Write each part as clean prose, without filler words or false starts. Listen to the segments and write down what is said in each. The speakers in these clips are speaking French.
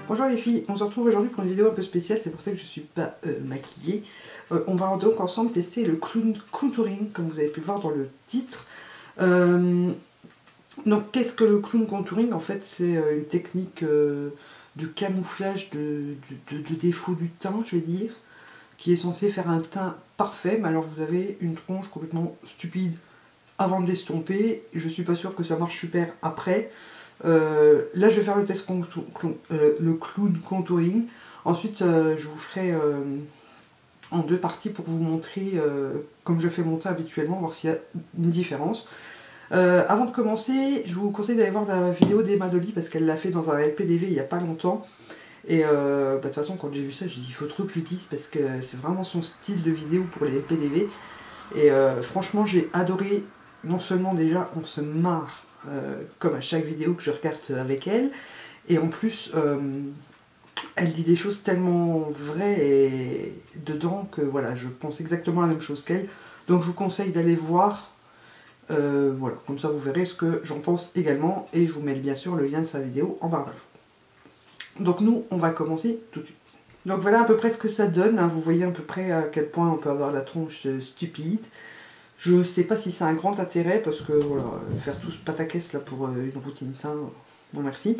Bonjour les filles, on se retrouve aujourd'hui pour une vidéo un peu spéciale, c'est pour ça que je ne suis pas maquillée. On va donc ensemble tester le clown contouring, comme vous avez pu le voir dans le titre. Donc qu'est-ce que le clown contouring? En fait c'est une technique de camouflage de défaut du teint, je vais dire, qui est censée faire un teint parfait, mais alors vous avez une tronche complètement stupide avant de l'estomper, je suis pas sûre que ça marche super après. Là je vais faire le test le clown contouring. Ensuite je vous ferai en deux parties pour vous montrer comme je fais mon teint habituellement, voir s'il y a une différence. Avant de commencer, je vous conseille d'aller voir la vidéo d'Emma Dolly parce qu'elle l'a fait dans un LPDV il n'y a pas longtemps. Et de toute façon quand j'ai vu ça, j'ai dit il faut trop que je l'utilise parce que c'est vraiment son style de vidéo pour les LPDV. Et franchement j'ai adoré. Non seulement déjà on se marre comme à chaque vidéo que je regarde avec elle, et en plus elle dit des choses tellement vraies et dedans que voilà, je pense exactement la même chose qu'elle. Donc je vous conseille d'aller voir, voilà, comme ça vous verrez ce que j'en pense également, et je vous mets bien sûr le lien de sa vidéo en barre d'infos. Donc nous on va commencer tout de suite. Donc voilà à peu près ce que ça donne, hein. Vous voyez à peu près à quel point on peut avoir la tronche stupide. Je sais pas si c'est un grand intérêt parce que voilà, faire tout ce pataquès là pour une routine teint, bon merci.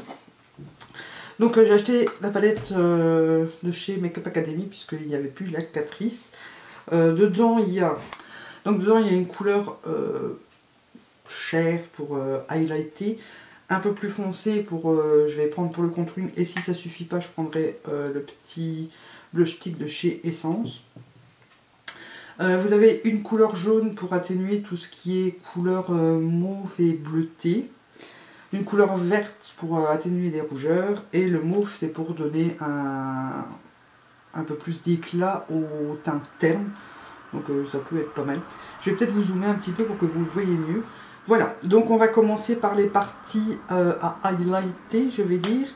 Donc j'ai acheté la palette de chez Makeup Academy puisqu'il n'y avait plus la Catrice. Dedans il y a une couleur chère pour highlighter, un peu plus foncé pour je vais prendre pour le contouring, et si ça suffit pas je prendrai le petit blush stick de chez Essence. Vous avez une couleur jaune pour atténuer tout ce qui est couleur mauve et bleuté. Une couleur verte pour atténuer les rougeurs. Et le mauve c'est pour donner un peu plus d'éclat au teint terne. Donc ça peut être pas mal. Je vais peut-être vous zoomer un petit peu pour que vous le voyez mieux. Voilà, donc on va commencer par les parties à highlighter, je vais dire.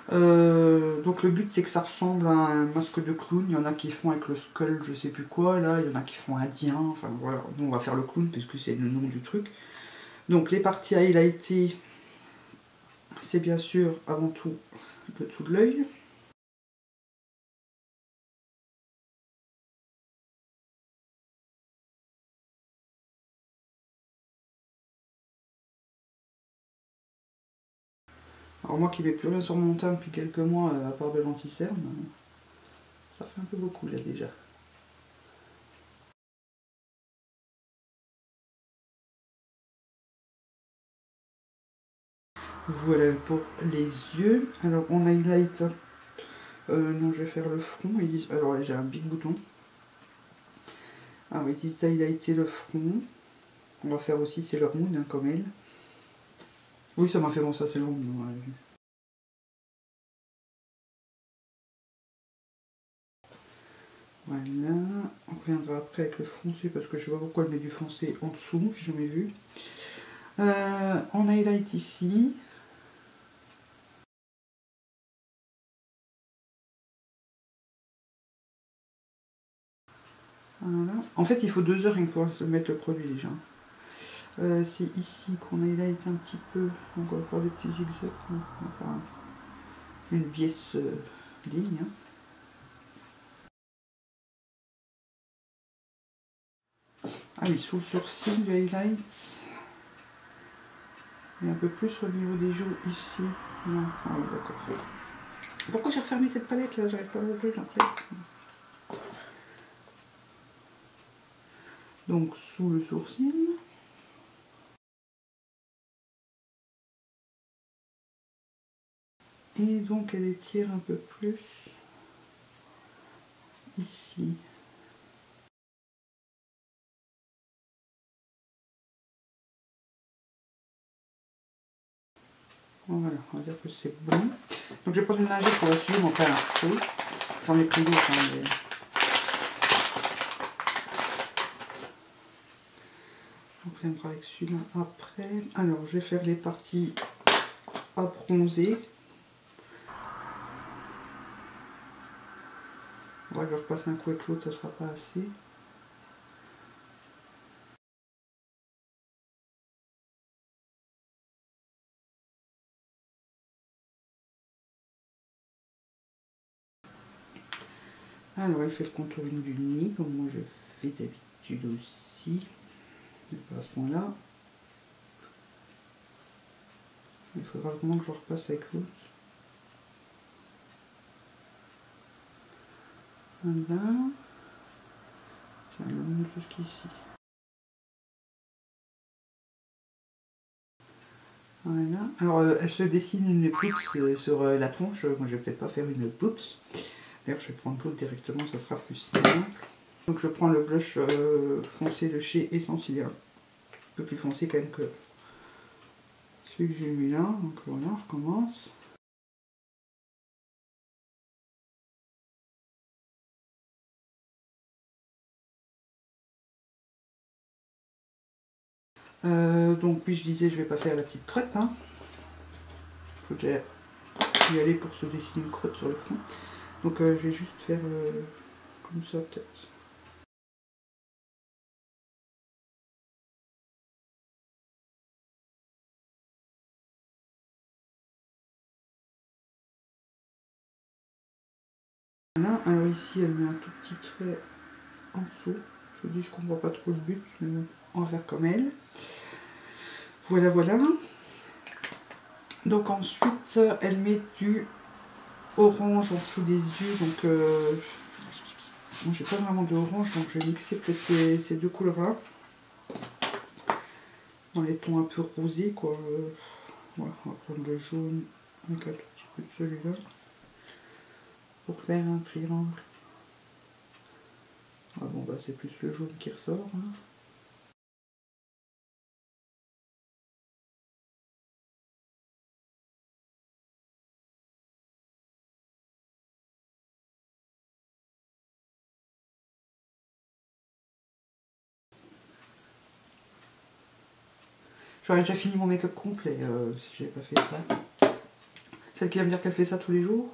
Donc le but c'est que ça ressemble à un masque de clown. Il y en a qui font avec le skull je sais plus quoi, là il y en a qui font indien, enfin voilà, nous on va faire le clown puisque c'est le nom du truc. Donc les parties highlightées, c'est bien sûr avant tout le dessous de l'œil. Alors moi qui mets plus rien sur mon teint depuis quelques mois à part de l'anti-cerne, ça fait un peu beaucoup là déjà. Voilà pour les yeux. Alors on highlight. Non, je vais faire le front. Ils disent... Alors j'ai un big bouton. Ah oui, ils disent d'highlighter le front. On va faire aussi Sailor Moon, hein, comme elle. Oui, ça m'a fait penser à Sailor Moon. Ouais. Voilà. On reviendra après avec le foncé parce que je sais pas pourquoi elle met du foncé en dessous. J'ai jamais vu. On highlight ici. Voilà. En fait, il faut 2 heures pour se mettre le produit déjà. C'est ici qu'on highlight un petit peu. Donc on va faire des petits zigzags. On va faire une biais ligne. Hein. Ah oui, sous le sourcil, du highlight. Et un peu plus au niveau des joues ici. Non, ah oui, d'accord. Pourquoi j'ai refermé cette palette là? J'arrive pas à l'ouvrir après. Donc sous le sourcil. Et donc elle étire un peu plus ici. Voilà, on va dire que c'est bon. Donc je vais prendre une lingette pour la mon faire un feu. J'en ai pris d'autres. Hein, mais... On reviendra avec celui-là après. Alors je vais faire les parties à bronzer. On va leur passer un coup avec l'autre, ça sera pas assez. Alors elle fait le contouring du nez, comme moi je fais d'habitude aussi. Pas à ce point-là. Il faudra vraiment que je repasse avec l'autre. Voilà. Tiens, elle monte jusqu'ici. Voilà. Alors elle se dessine une pousse sur la tronche. Moi je vais peut-être pas faire une pousse. D'ailleurs je vais prendre l'autre directement, ça sera plus simple. Donc je prends le blush foncé de chez Essentiel. Un peu plus foncé quand même que celui que j'ai mis là. Donc voilà, on recommence. Donc oui, je disais, je vais pas faire la petite crotte. Hein. Faut déjà y aller pour se dessiner une crotte sur le front. Donc je vais juste faire comme ça peut-être. Voilà, alors ici elle met un tout petit trait en dessous. Je vous dis, je comprends pas trop le but, mais bon, on va faire comme elle. Voilà, voilà. Donc ensuite, elle met du orange en dessous des yeux. Donc moi j'ai pas vraiment de orange, donc je vais mixer peut-être ces deux couleurs-là. Dans les tons un peu rosés, quoi. Voilà, on va prendre le jaune avec un tout petit peu de celui-là. Pour faire un triangle. Ah bon, bah c'est plus le jaune qui ressort. Hein. J'aurais déjà fini mon make-up complet si j'avais pas fait ça. Celle qui va me dire qu'elle fait ça tous les jours.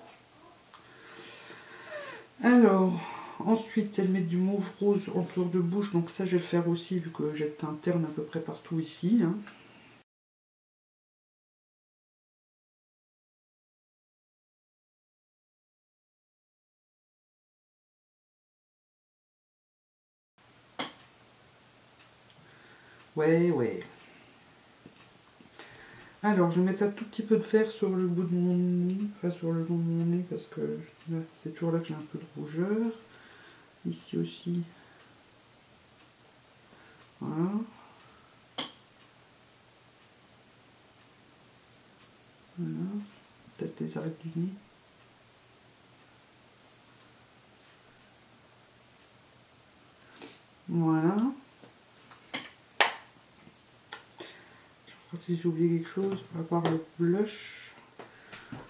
Alors, ensuite, elle met du mauve rose autour de bouche. Donc ça, je vais le faire aussi, vu que j'ai le teint terne à peu près partout ici. Hein. Ouais, ouais. Alors, je vais mettre un tout petit peu de vert sur le bout de mon nez, enfin sur le long de mon nez, parce que c'est toujours là que j'ai un peu de rougeur. Ici aussi. Voilà. Voilà. Peut-être les arêtes du nez. Voilà. Je crois que si j'ai oublié quelque chose, à part le blush.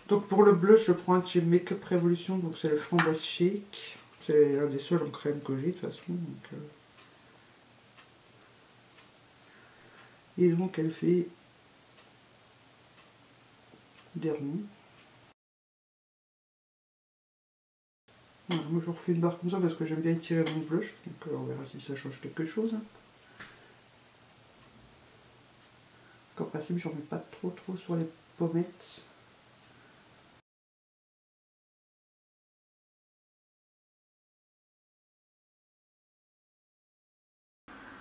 Donc pour le blush, je prends un de chez Makeup Revolution, donc c'est le Framboise Shake. C'est un des seuls en crème que j'ai de toute façon. Donc, et donc elle fait des ronds. Voilà, moi je refais une barre comme ça parce que j'aime bien étirer mon blush, donc on verra si ça change quelque chose. En principe, j'en mets pas trop sur les pommettes.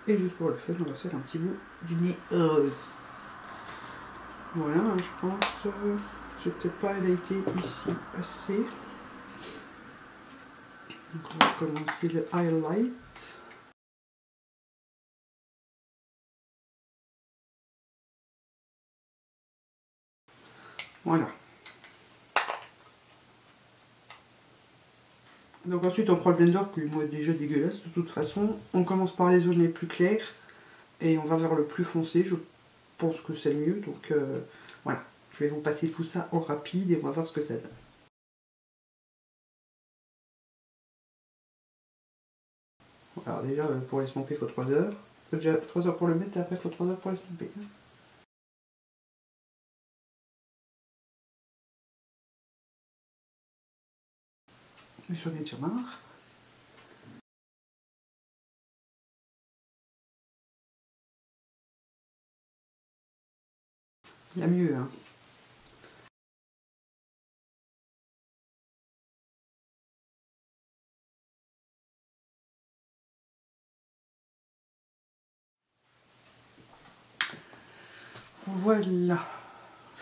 Et juste pour le fun, on va faire un petit bout du nez rose. Voilà, je pense. J'ai peut-être pas highlighté ici assez. Donc on va commencer le highlight. Voilà. Donc ensuite on prend le blender qui moi est déjà dégueulasse de toute façon. On commence par les zones les plus claires et on va vers le plus foncé. Je pense que c'est le mieux. Donc voilà. Je vais vous passer tout ça en rapide et on va voir ce que ça donne. Alors déjà pour l'estomper il faut 3 heures. Il faut déjà 3 heures pour le mettre et après il faut 3 heures pour l'estomper. J'en ai déjà marre. Il y a mieux, hein. Voilà.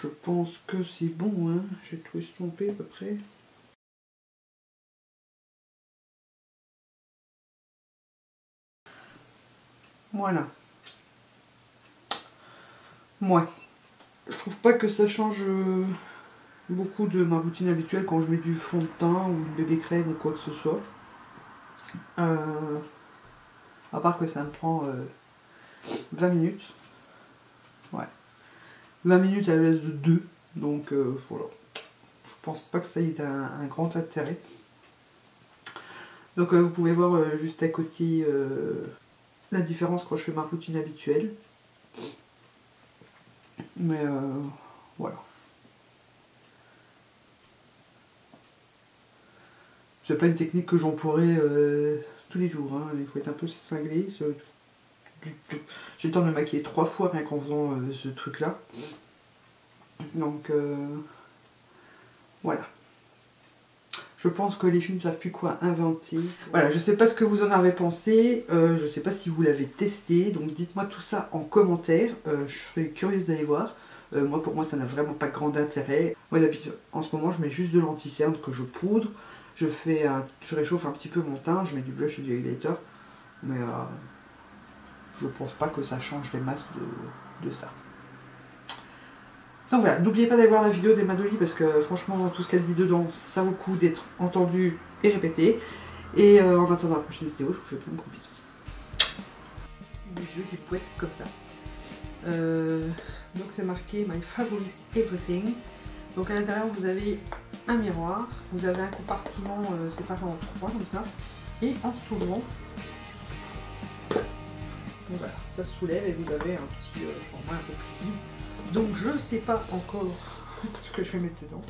Je pense que c'est bon, hein. J'ai tout estompé à peu près. Voilà. Moi, je trouve pas que ça change beaucoup de ma routine habituelle quand je mets du fond de teint ou une bébé crème ou quoi que ce soit. À part que ça me prend 20 minutes. Ouais. 20 minutes à la place de 2. Donc voilà. Je pense pas que ça ait un grand intérêt. Donc vous pouvez voir juste à côté la différence quand je fais ma routine habituelle. Mais voilà. C'est pas une technique que j'emploierai tous les jours. Hein. Il faut être un peu cinglé. J'ai le temps de me maquiller 3 fois rien qu'en faisant ce truc là. Donc voilà. Je pense que les filles ne savent plus quoi inventer. Voilà, je sais pas ce que vous en avez pensé. Je sais pas si vous l'avez testé. Donc dites-moi tout ça en commentaire. Je serais curieuse d'aller voir. Moi, pour moi, ça n'a vraiment pas grand intérêt. Moi, d'habitude, en ce moment, je mets juste de l'anti-cerne que je poudre. Je réchauffe un petit peu mon teint. Je mets du blush et du highlighter. Mais je pense pas que ça change les masses de ça. Donc voilà, n'oubliez pas d'aller voir la vidéo d'Emma Dolly parce que franchement, tout ce qu'elle dit dedans, ça vaut le coup d'être entendu et répété. Et en attendant la prochaine vidéo, je vous fais plein de gros bisous. Des jeux, des boîtes comme ça. Donc c'est marqué My Favorite Everything. Donc à l'intérieur, vous avez un miroir, vous avez un compartiment séparé en 3 comme ça. Et en soulevant, donc voilà, ça se soulève et vous avez un petit format un peu plus vide. Donc je ne sais pas encore ce que je vais mettre dedans.